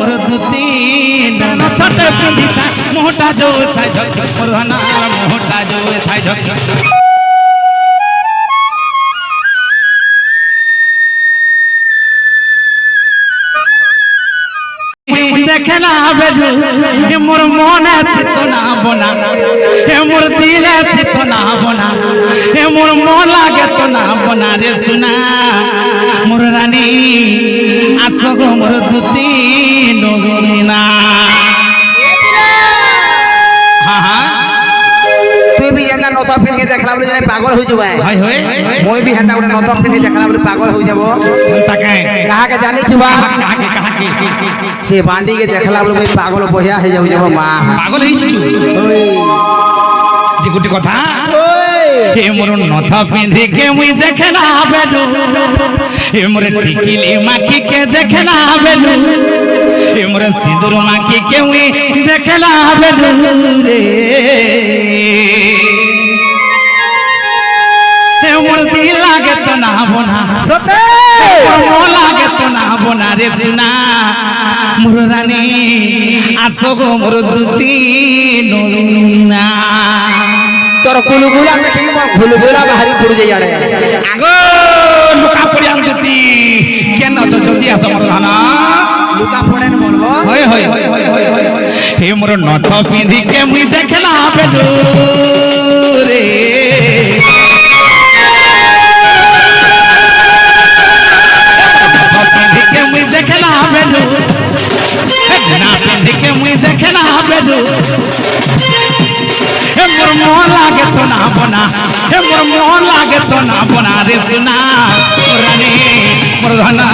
মোর দুতি নথটে পিন্ধি থাই মোহটা যাও থাই ঝক মোর ধনার মোহটা যাও থাই ঝক দেখে না বেলু মোর মনে চিত না বনা হে মোর দিলে চিত না বনা হে মোর মন লাগে তো না বনা রে সুনা মোর রানী আছো গো মোর দুতি নবীনা भी एना नथा पिन के देखला बोले जाने पागल हो जबे हाय होय मोय भी हेता गोटे नथा पिन के देखला बोले पागल हो जबो ताके कहा के जानि छबा कहा के से बांडी के देखला बोले भाई पागल बहिया हे जाऊ जबो मां पागल ही छु जे गुटी कथा हे मोर नथा पिंधी के मुई देखला बेलू हे मोर टिकिली माखी के देखला बेलू हे मोर सिंदूर माखी के मुई देखला बेलू रे मोर दिल लागे तो ना बोना सते मोर लागे तो ना बोना रे सुना मोर रानी आसो गो मोर दुती नोना तोर गुलगुला देखि मोर गुलगुला बाहरी पड़ जाय जाने आगो लुका पड़ियान दुती केन छ जल्दी आसो मोर राना लुका पड़े न बोलबो होय होय हे मोर नथ पिंधी के मुई देखला बेलू रे देखना बेलू ना पिंधी के मुई देखना बेलू हे मोर मोह लागे तो ना बना हे मोर मोह लागे तो ना बना रे सुना रानी मोर धना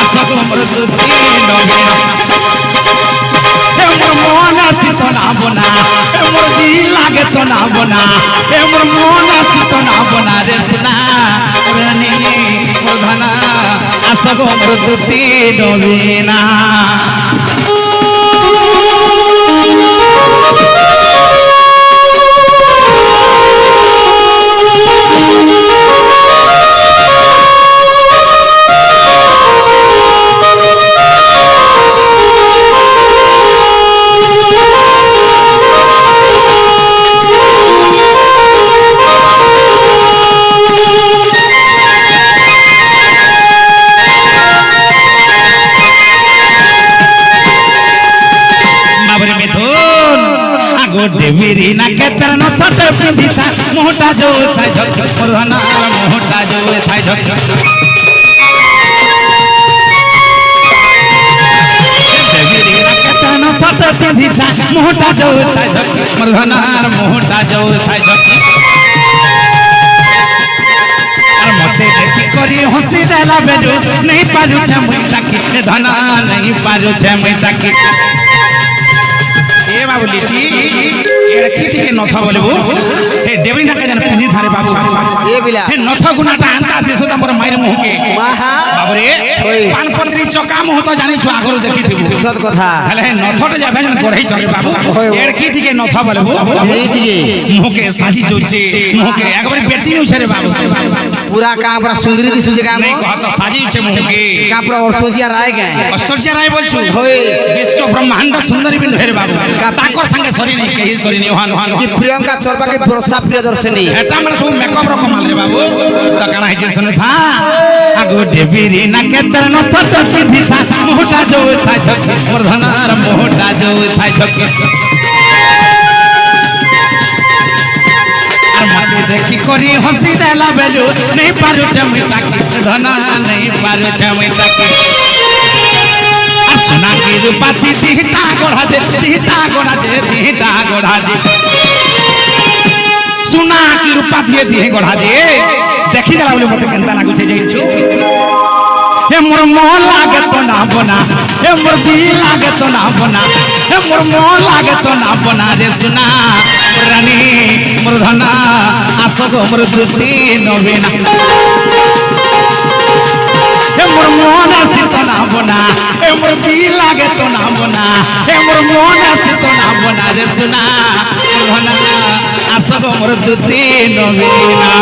आसो को मोर दुती नबीना हे मोर मोह नासी तो ना बना हे मोर दिल लागे तो ना बना हे मोर मोह नासी तो ना बना रे सुना रानी मोर धना आसो को मोर दुती नबीना देवीरी ना केतर नथट पिंधी था मोहटा जो थाय झक मोर धनार मोहटा जो थाय झक देवीरी ना केतर नथट पिंधी था मोहटा जो थाय झक मोर धनार मोहटा जो थाय झक और मते देखि करी हंसी देला बेडू नहीं पालू छ मुई ताकी धना नहीं पालू छ मुई ताकी ए बाबू लिटी एड़ा किटी के नथा बोलेबो हे देवरी ना के जन पिंधी थारे बाबू ए बिला हे नथा गुनाटा आंता देसो त मोर माइर मुह के माहा बाबू रे पान पत्री चका मुह त जानि छु आगरो देखि थिबु सत कथा हले हे नथटे जाबे जन गढै चले बाबू एड़ा किटी के नथा बोलेबो लिटी के मुह के साजी जोचे मुह के एकबार बेटी नु छरे बाबू पूरा का पूरा सुंदरी दिसु जे काम नहीं कहत साजी छे मुह के का पूरा औषधिया राय गए ऐश्वर्या राय बोलछु होय विश्व ब्रह्मांड सुंदरी बिन ढेर बाबू ताकर संगे सरी नहीं कही सरी नहीं हान हान कि प्रियंका चोपड़ा के वर्षा प्रियदर्शनी एटा मन सब मेकअप रो कमाल रे बाबू त कना है सुन था आगो देवीरी ना केतर नथ तो पिंधी था मोहटा जो था झक मोर धनार मोहटा जो था झक और मते देखि करी हंसी देला बेलू नहीं पारू चमिता की धना नहीं पारू चमिता की सोना की रूपाती दिहटा गोढ़ा जे दिहटा गोढ़ा जे दिहटा गोढ़ा जे सोना की रूपाती दिहे गोढ़ा जे देखि जरा बोले मते केनता लागु छे जइछु हे मोर मोह लागे तो ना बना हे मोर दिल लागे तो ना बना हे मोर मोह लागे तो ना बना रे सुना रानी मोर धना आसो गो मोर दुती नबीना हे मोर मोन आसी तो ना बना हे मोर दिल लागे तो ना बना हे मोर मोन आसी तो ना बना रे सुना धना आसो गो मोर दुती नबीना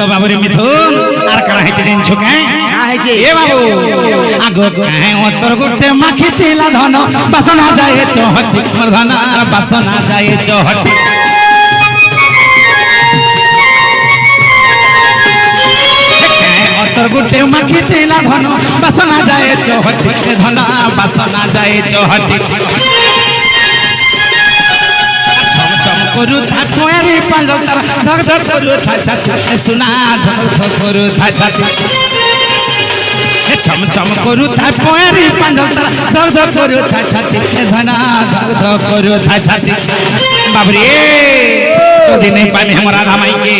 তো বাবুরে মিথুন আর কারা হয়েছে জিনিস কাই না হয়েছে এ বাবু আগ কাই অতর গুটে মাখি তিলা ধন বাসনা যায় চহটি মোর ধনার বাসনা যায় চহটি অতর গুটে মাখি তিলা ধন বাসনা যায় চহটি ধনা বাসনা যায় চহটি করু থা কোয়ারি পাগল তার ধক ধক করু থা ছাতি সুনা ধক ধক করু থা ছাতি ছম ছম করু থা কোয়ারি পাগল তার ধক ধক করু থা ছাতি ধনা ধক ধক করু থা ছাতি বাবরে কদি নেই পানি हमर राधा माई के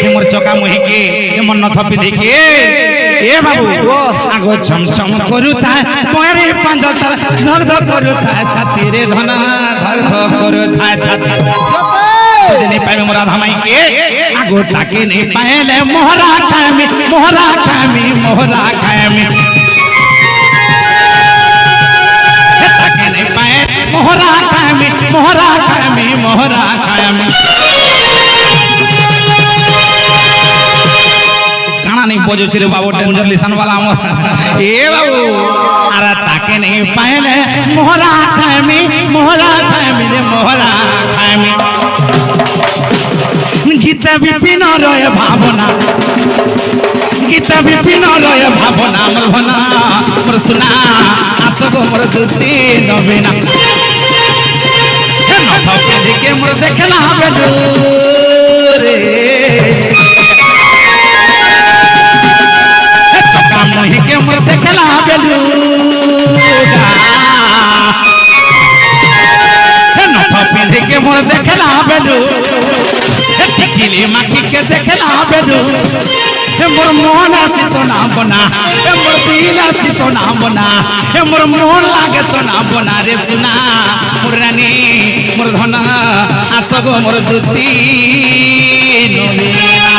हमर चका मुही के हमर नथ पिधि के ए बाबू आगो छम छम करु था कोयारी पागल तार धक धक करु था छाती रे धना धक धक करु था छाती कदी नहीं पाए मोरा धामाई के आगो ताके नहीं पाएले मोहरा खामी मोहरा खामी मोहरा खामी ताके नहीं पाए मोहरा खामी मोहरा खामी मोहरा खामी काना नहीं बोझो छिरे बाबू डेंजर लिसन वाला मोर ए बाबू अरे ताके नहीं पाएले मोहरा खामी रे मोहरा खामी गीता विपिन रय भावना गीता विपिन रय भावना मोर भना मोर सुना आसगो मोर दुती नबीना नथ पिंधि के मोर देखला बेलू रे चका मुही के मोर देखला बेलू नथ पिंधि के मोर देखला बेलू टिकिली माखी के देखला बेलू मोर मोहन आसी तो ना बना मोर दिल आसी तो ना बना मोर मोहन लागे तो ना बना रे सुना मोर रानी मोर धना आसगो मोर दुती नबीना